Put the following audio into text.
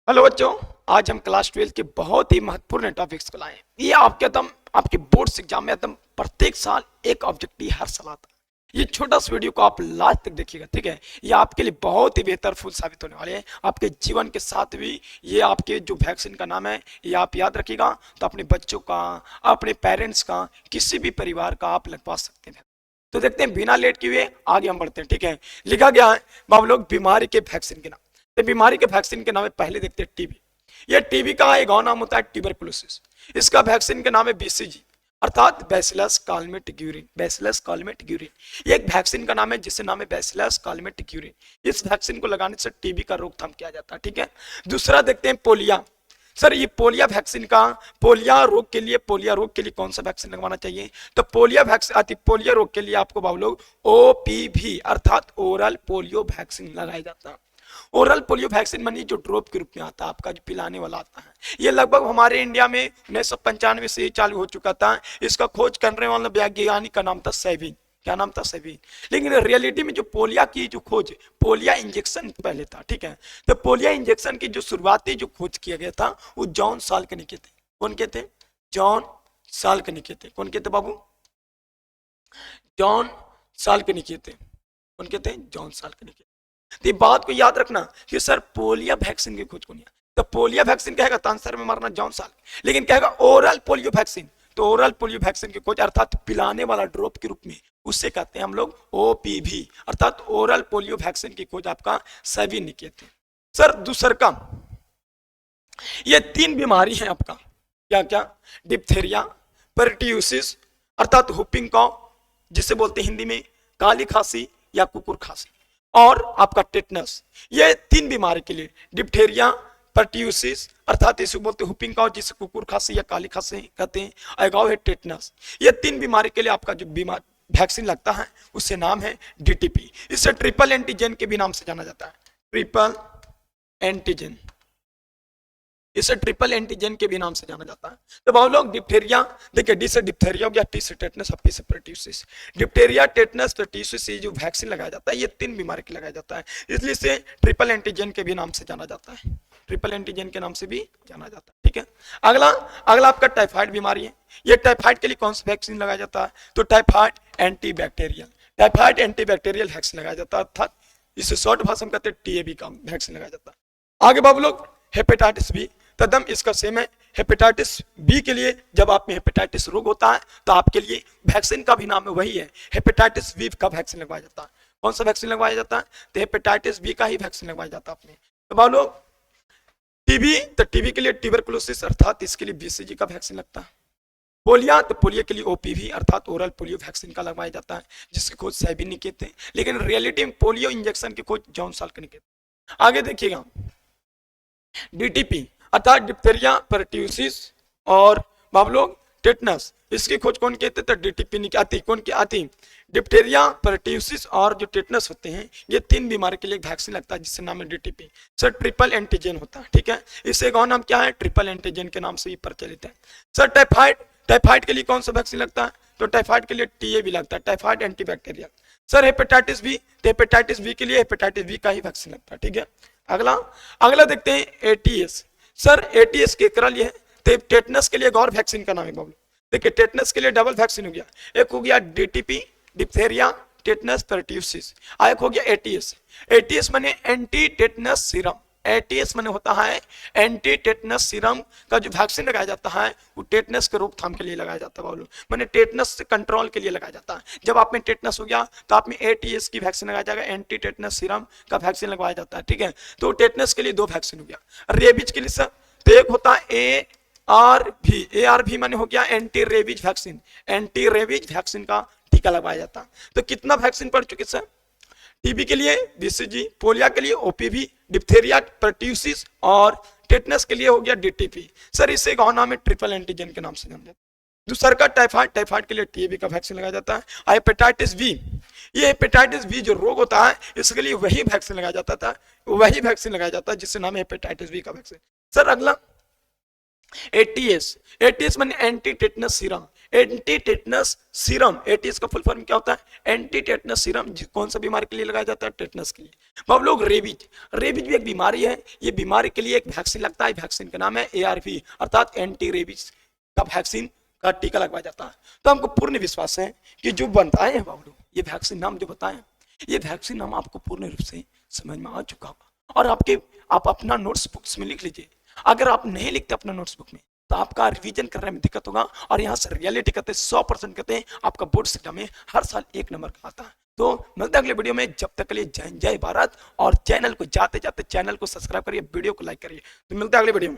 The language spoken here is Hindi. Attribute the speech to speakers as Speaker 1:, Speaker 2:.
Speaker 1: हेलो बच्चों। आज हम क्लास 12 के बहुत ही महत्वपूर्ण टॉपिक्स को लाए हैं। ये आपके आपके बोर्ड्स एग्जाम में प्रत्येक साल एक ऑब्जेक्टिव हर साल आता है। ये छोटा सा वीडियो को आप लास्ट तक देखिएगा, ठीक है। ये आपके लिए बहुत ही बेहतर फूल साबित होने वाले हैं, आपके जीवन के साथ भी। ये आपके जो वैक्सीन का नाम है ये आप याद रखिएगा, तो अपने बच्चों का, अपने पेरेंट्स का, किसी भी परिवार का आप लगवा सकते हैं। तो देखते हैं बिना लेट किए आगे हम बढ़ते हैं, ठीक है। लिखा गया है बाबू लोग बीमारी के वैक्सीन के नाम। तो बीमारी के वैक्सीन के नाम है, पहले देखते हैं टीबी। ये टीबी का एक और नाम होता है ट्यूबरकुलोसिस। इसका वैक्सीन का नाम है बीसीजी, अर्थात bacillus Calmette Guérin. Bacillus Calmette Guérin ये एक वैक्सीन का नाम है, जिससे नाम है बैसिलस कालमेट ग्यूरिन। इस वैक्सीन को लगाने से टीबी का रोकथाम किया जाता है, ठीक है। दूसरा देखते हैं पोलिया। सर ये पोलिया वैक्सीन का, पोलिया रोग के लिए कौन सा वैक्सीन लगवाना चाहिए? तो पोलियो रोग के लिए आपको बाबू लोग ओपीवी अर्थात ओरल पोलियो वैक्सीन लगाया जाता है। ओरल पोलियो वैक्सीन मानी जो ड्रॉप के रूप में आता है, आपका जो पिलाने वाला आता है। ये लगभग हमारे इंडिया में 1995 से ही चालू हो चुका था। इसका खोज करने वाला वैज्ञानिक का नाम था सेविन। क्या नाम था? सेविन। लेकिन रियलिटी में जो पोलिया की जो खोज, पोलिया इंजेक्शन पहले था, ठीक है। तो पोलिया इंजेक्शन की जो शुरुआती जो खोज किया गया था वो जॉन साल्क ने किए थे। कौन के थे? जॉन साल्क ने किए थे। कौन के थे बाबू? जॉन साल्क ने किए थे। कौन के थे? जॉन साल्क ने किए। तो बात को याद रखना कि सर पोलियो वैक्सीन की खोज कौन है? तो पोलियो वैक्सीन कहेगा तो आंसर में मारना जॉन साल्क। लेकिन कहेगा ओरल पोलियो वैक्सीन, तो ओरल पोलियो वैक्सीन की खोज अर्थात पिलाने वाला ड्रॉप के रूप में, उससे कहते हैं हम लोग ओपीवी अर्थात ओरल पोलियो वैक्सीन की खोज आपका सभी ने किए थे। सर दूसर का, ये 3 बीमारी है आपका, क्या क्या? डिप्थेरिया, परट्यूसिस अर्थात हुपिंग कॉफ जिसे बोलते हैं हिंदी में काली खांसी या कुकुर खांसी, और आपका टेटनस। ये 3 बीमारी के लिए, डिप्थेरिया, परट्यूसिस अर्थात इसे बोलते हैं हुपिंग कॉफ जिसे कुकुर खांसी या काली खांसी कहते हैं, अगाव है टेटनस। ये 3 बीमारी के लिए आपका जो बीमार वैक्सीन लगता है उससे नाम है डीटीपी। इसे ट्रिपल एंटीजन के भी नाम से जाना जाता है, ट्रिपल एंटीजन। इसे ट्रिपल एंटीजन के भी नाम से जाना जाता है। तो बहुत लोग डिप्थेरिया, देखिए डी से डिप्थेरिया हो गया, टी से टेटनस और पी से परट्यूसिस। डिप्थेरिया, टेटनस, परट्यूसिस से जो वैक्सीन लगाया जाता है ये 3 बीमारी के लगाया जाता है, इसलिए इसे ट्रिपल एंटीजन के भी नाम से जाना जाता है। ट्रिपल एंटीजन के नाम से भी जाना जाता है, ठीक है। अगला अगला आपका टाइफाइड बीमारी है। ये टाइफाइड के लिए कौन सा वैक्सीन लगाया जाता है? तो typhoid antibacterial, typhoid antibacterial vaccine लगाया जाता है, अर्थात इसे शॉर्ट भाषा में कहते हैं टीएबी का वैक्सीन लगाया जाता है। आगे बाबू लोग हेपेटाइटिस बी, तदम इसका सेम है। हेपेटाइटिस बी के लिए जब आप में हेपेटाइटिस रोग होता है तो आपके लिए वैक्सीन का भी नाम है वही है, हेपेटाइटिस बी का वैक्सीन लगवाया जाता है। कौन सा वैक्सीन लगवाया जाता है? तो हेपेटाइटिस बी का ही वैक्सीन लगवाया जाता है आपने। तो बाबू लोग टीबी, तो टीबी के लिए ट्यूबरकुलोसिस अर्थात इसके लिए बीसीजी का वैक्सीन लगता है। पोलिया, तो पोलियो के लिए ओपीवी अर्थात ओरल पोलियो वैक्सीन का लगवाया जाता है, जिसकी खोज सेविन ने किए थे। लेकिन रियलिटी में पोलियो इंजेक्शन की खोज जॉन साल्क ने की थी। आगे देखिएगा डीटीपी अर्थात डिप्थेरिया, परट्यूसिस और बाबू लोग टेटनस, इसकी खोज कौन कहते थे? डीटीपी नहीं आती। कौन की आती? डिप्थेरिया, परट्यूसिस और जो टेटनस होते हैं, ये 3 बीमारी के लिए वैक्सीन लगता है जिससे नाम है डीटीपी। सर ट्रिपल एंटीजन होता है, ठीक है। इससे कौन नाम क्या है? ट्रिपल एंटीजन के नाम से भी प्रचलित है। सर टाइफाइड, टाइफाइड के लिए कौन सा वैक्सीन लगता है? तो टाइफाइड के लिए टीए भी लगता है, typhoid antibacterial. Sir hepatitis B, तो हेपेटाइटिस बी के लिए हेपेटाइटिस बी का ही वैक्सीन लगता है, ठीक है। अगला अगला देखते हैं एटीएस। सर एटीएस के करा लिए टेटनस के लिए एक और वैक्सीन का नाम है बाबू। देखिए टेटनस के लिए डबल वैक्सीन हो गया, एक हो गया डीटीपी डिप्थेरिया टेटनस परट्यूसिस, एक हो गया एटीएस। एटीएस माने एंटी टेटनस सीरम, एटीएस माने होता है एंटी टेटनस सीरम का जो वैक्सीन लगाया जाता है वो टेटनस के रोकथाम के लिए लगाया जाता है बाबू, माने टेटनस से कंट्रोल के लिए लगाया जाता है। जब आप में टेटनस हो गया तो आप में एटीएस की वैक्सीन लगाया जाएगा, एंटी टेटनस सीरम का वैक्सीन लगवाया जाता है, ठीक है। तो टेटनस के लिए 2 वैक्सीन हो गया। रेबीज के लिए सर तो एक होता है ARV माने हो गया anti rabies vaccine, anti rabies vaccine का टीका लगवाया जाता है। तो कितना वैक्सीन पड़ चुके सर? टीबी के लिए बीसीजी, पोलियो के लिए ओपीवी, डिप्थेरिया, परट्यूसिस और टेटनस के लिए हो गया डीटीपी। सर इसे एक और नाम है ट्रिपल एंटीजन के नाम से जाना जाता है। दूसरा का टाइफाइड, टाइफाइड के लिए टीबी का वैक्सीन लगाया जाता है। हेपेटाइटिस बी, ये हेपेटाइटिस बी जो रोग होता है इसके लिए वही वैक्सीन लगाया जाता था, वही वैक्सीन लगाया जाता है जिससे नाम है हेपेटाइटिस बी का वैक्सीन। सर अगला एटीएस, एटीएस माने anti tetanus serum, anti tetanus serum, eighty इसका फुल फॉर्म क्या होता है? Anti tetanus serum. कौन सा बीमारी के लिए लगाया जाता है? टेटनस के लिए। अब लोग रेबीज, रेबीज भी एक बीमारी है, ये बीमारी के लिए एक वैक्सीन लगता है, वैक्सीन का नाम है ARV अर्थात एंटी रेबीज का वैक्सीन का टीका लगवाया जाता है। तो हमको पूर्ण विश्वास है कि जो बताए हैं बाबू ये वैक्सीन नाम जो बताए, ये वैक्सीन नाम आपको पूर्ण रूप से समझ में आ चुका होगा। और आप अपना नोट्स बुक्स में लिख लीजिए। अगर आप नहीं लिखते अपना नोट्स बुक में तो आपका रिवीजन करने में दिक्कत होगा। और यहाँ से रियलिटी कहते हैं 100% कहते हैं आपका बोर्ड एग्जाम में हर साल 1 नंबर का आता है। तो मिलते हैं अगले वीडियो में, जब तक के लिए जय जय भारत। और चैनल को जाते जाते चैनल को सब्सक्राइब करिए, वीडियो को लाइक करिए। तो मिलते हैं अगले वीडियो में।